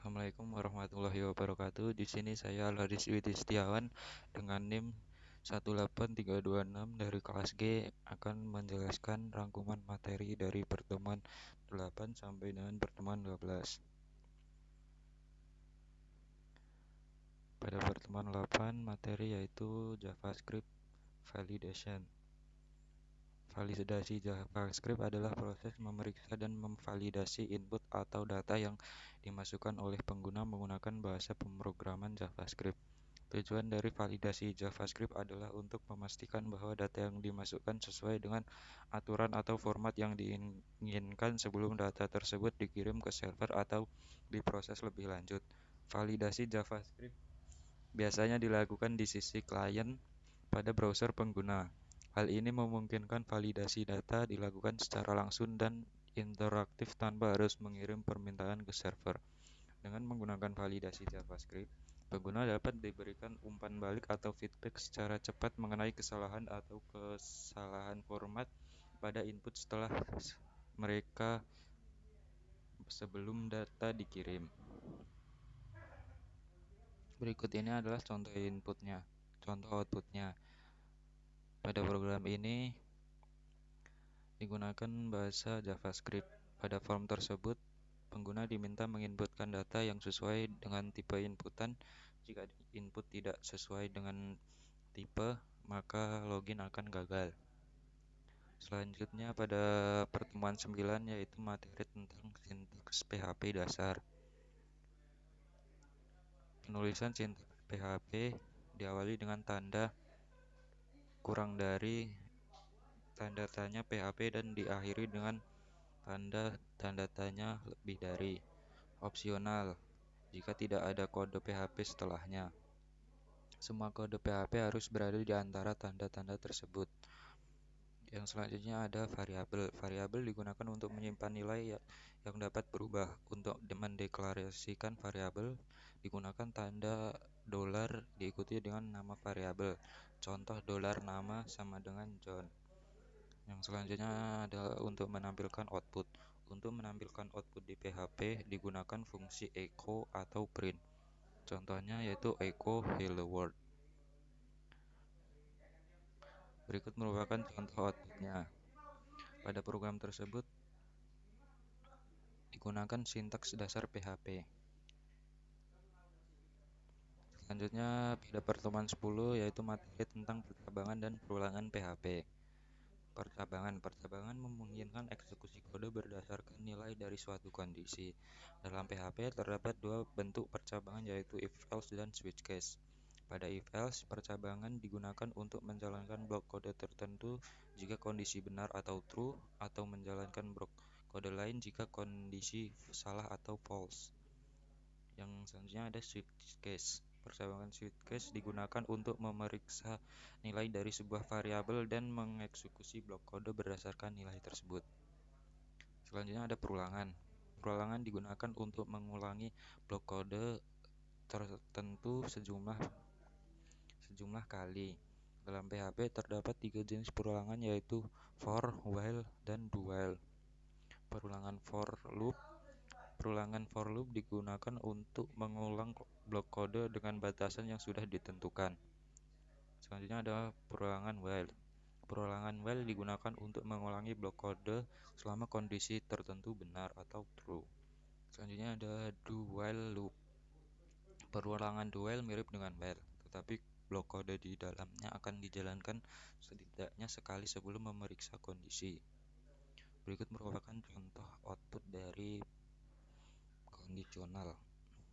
Assalamualaikum warahmatullahi wabarakatuh. Di sini saya Laris Widi Setiawan dengan NIM 18326 dari kelas G akan menjelaskan rangkuman materi dari pertemuan 8 sampai dengan pertemuan 12. Pada pertemuan 8 materi yaitu JavaScript Validation. Validasi JavaScript adalah proses memeriksa dan memvalidasi input atau data yang dimasukkan oleh pengguna menggunakan bahasa pemrograman JavaScript. Tujuan dari validasi JavaScript adalah untuk memastikan bahwa data yang dimasukkan sesuai dengan aturan atau format yang diinginkan sebelum data tersebut dikirim ke server atau diproses lebih lanjut. Validasi JavaScript biasanya dilakukan di sisi klien pada browser pengguna. Hal ini memungkinkan validasi data dilakukan secara langsung dan interaktif tanpa harus mengirim permintaan ke server. Dengan menggunakan validasi JavaScript, pengguna dapat diberikan umpan balik atau feedback secara cepat mengenai kesalahan atau kesalahan format pada input setelah mereka sebelum data dikirim. Berikut ini adalah contoh outputnya. Pada program ini digunakan bahasa JavaScript. Pada form tersebut, pengguna diminta menginputkan data yang sesuai dengan tipe inputan. Jika input tidak sesuai dengan tipe, maka login akan gagal. Selanjutnya pada pertemuan 9 yaitu materi tentang sintaks PHP dasar. Penulisan sintaks PHP diawali dengan tanda kurang dari tanda tanya PHP dan diakhiri dengan tanda tanya lebih dari. Opsional jika tidak ada kode PHP setelahnya. Semua kode PHP harus berada di antara tanda-tanda tersebut. Yang selanjutnya ada variabel. Variabel digunakan untuk menyimpan nilai yang dapat berubah. Untuk mendeklarasikan variabel digunakan tanda dolar diikuti dengan nama variabel. Contoh dolar nama sama dengan John. Yang selanjutnya adalah untuk menampilkan output. Untuk menampilkan output di PHP digunakan fungsi echo atau print. Contohnya yaitu echo hello world. Berikut merupakan contoh outputnya. Pada program tersebut digunakan sintaks dasar PHP. Selanjutnya pada pertemuan 10 yaitu materi tentang percabangan dan perulangan PHP. Percabangan memungkinkan eksekusi kode berdasarkan nilai dari suatu kondisi. Dalam PHP terdapat dua bentuk percabangan yaitu if-else dan switch case. Pada if-else, percabangan digunakan untuk menjalankan blok kode tertentu jika kondisi benar atau true, atau menjalankan blok kode lain jika kondisi salah atau false. Yang selanjutnya ada switch case. Percabangan switch case digunakan untuk memeriksa nilai dari sebuah variabel dan mengeksekusi blok kode berdasarkan nilai tersebut. Selanjutnya ada perulangan. Perulangan digunakan untuk mengulangi blok kode tertentu sejumlah kali. Dalam PHP terdapat 3 jenis perulangan yaitu for, while, dan do while. Perulangan for loop digunakan untuk mengulang blok kode dengan batasan yang sudah ditentukan. Selanjutnya ada perulangan while. Perulangan while digunakan untuk mengulangi blok kode selama kondisi tertentu benar atau true. Selanjutnya ada do while loop. Perulangan do while mirip dengan while, tetapi blok kode di dalamnya akan dijalankan setidaknya sekali sebelum memeriksa kondisi. Berikut merupakan contoh output dari kondisional.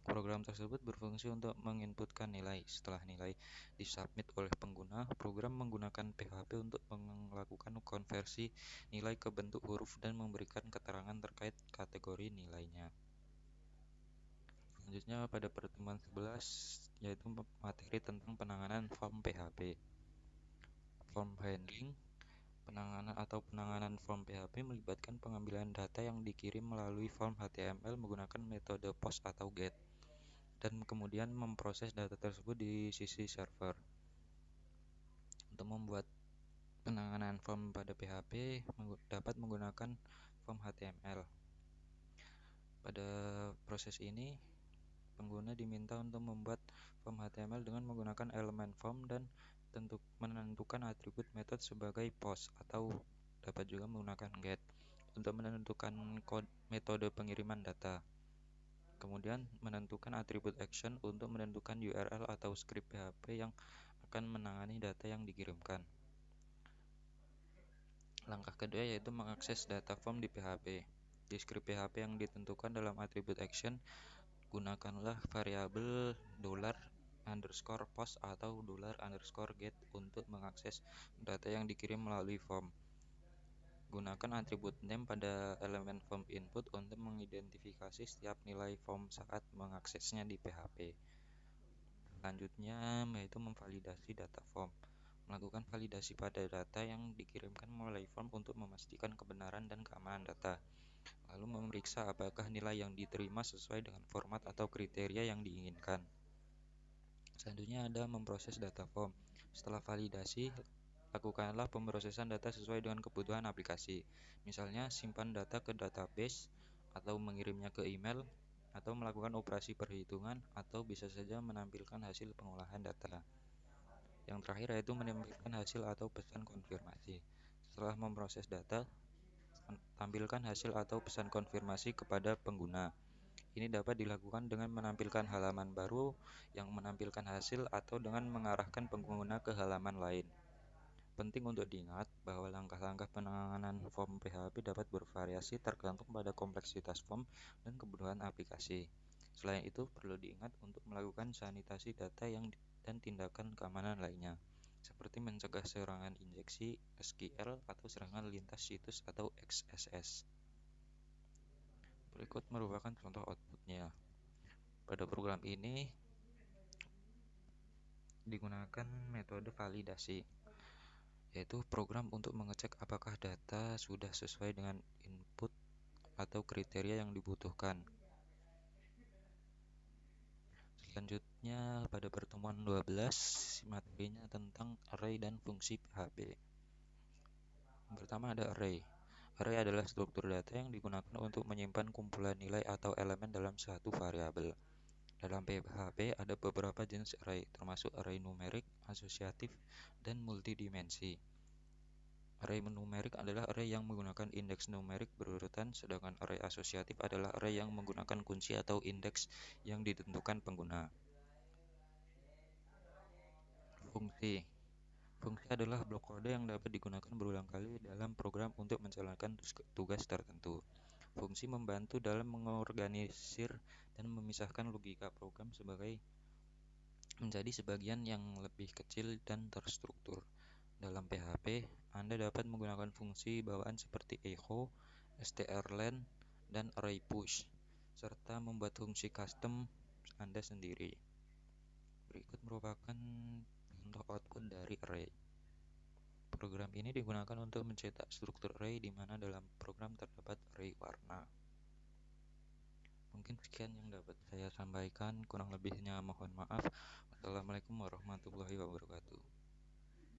Program tersebut berfungsi untuk menginputkan nilai. Setelah nilai disubmit oleh pengguna, program menggunakan PHP untuk melakukan konversi nilai ke bentuk huruf dan memberikan keterangan terkait kategori nilainya. Selanjutnya pada pertemuan 11 yaitu materi tentang penanganan form PHP. Form handling. Penanganan form PHP melibatkan pengambilan data yang dikirim melalui form HTML menggunakan metode post atau get, dan kemudian memproses data tersebut di sisi server. Untuk membuat penanganan form pada PHP dapat menggunakan form HTML. Pada proses ini Pengguna diminta untuk membuat form HTML dengan menggunakan elemen form dan menentukan atribut metode sebagai post atau dapat juga menggunakan get untuk menentukan metode pengiriman data. Kemudian menentukan atribut action untuk menentukan URL atau script PHP yang akan menangani data yang dikirimkan. Langkah kedua yaitu mengakses data form di PHP. Di script PHP yang ditentukan dalam atribut action, gunakanlah variabel $_post atau $_get untuk mengakses data yang dikirim melalui form. Gunakan atribut name pada elemen form input untuk mengidentifikasi setiap nilai form saat mengaksesnya di PHP. Selanjutnya yaitu memvalidasi data form. Melakukan validasi pada data yang dikirimkan melalui form untuk memastikan kebenaran dan keamanan data. Lalu memeriksa apakah nilai yang diterima sesuai dengan format atau kriteria yang diinginkan. Selanjutnya ada memproses data form. Setelah validasi, lakukanlah pemrosesan data sesuai dengan kebutuhan aplikasi. Misalnya, simpan data ke database, atau mengirimnya ke email, atau melakukan operasi perhitungan, atau bisa saja menampilkan hasil pengolahan data. Yang terakhir yaitu menampilkan hasil atau pesan konfirmasi. Setelah memproses data, tampilkan hasil atau pesan konfirmasi kepada pengguna. Ini dapat dilakukan dengan menampilkan halaman baru yang menampilkan hasil atau dengan mengarahkan pengguna ke halaman lain. Penting untuk diingat bahwa langkah-langkah penanganan form PHP dapat bervariasi tergantung pada kompleksitas form dan kebutuhan aplikasi. Selain itu, perlu diingat untuk melakukan sanitasi data dan tindakan keamanan lainnya, seperti mencegah serangan injeksi SQL atau serangan lintas situs atau XSS. Berikut merupakan contoh outputnya. Pada program ini digunakan metode validasi, yaitu program untuk mengecek apakah data sudah sesuai dengan input atau kriteria yang dibutuhkan. Selanjutnya pada pertemuan 12 materinya tentang array dan fungsi PHP. Yang pertama ada array. Array adalah struktur data yang digunakan untuk menyimpan kumpulan nilai atau elemen dalam suatu variabel. Dalam PHP ada beberapa jenis array, termasuk array numerik, asosiatif, dan multidimensi. Array numerik adalah array yang menggunakan indeks numerik berurutan, sedangkan array asosiatif adalah array yang menggunakan kunci atau indeks yang ditentukan pengguna. Fungsi. Fungsi adalah blok kode yang dapat digunakan berulang kali dalam program untuk menjalankan tugas tertentu. Fungsi membantu dalam mengorganisir dan memisahkan logika program menjadi sebagian yang lebih kecil dan terstruktur. Dalam PHP, Anda dapat menggunakan fungsi bawaan seperti echo, strlen, dan array push, serta membuat fungsi custom Anda sendiri. Berikut merupakan contoh output dari array. Program ini digunakan untuk mencetak struktur array di mana dalam program terdapat array warna. Mungkin sekian yang dapat saya sampaikan, kurang lebihnya mohon maaf. Wassalamualaikum warahmatullahi wabarakatuh.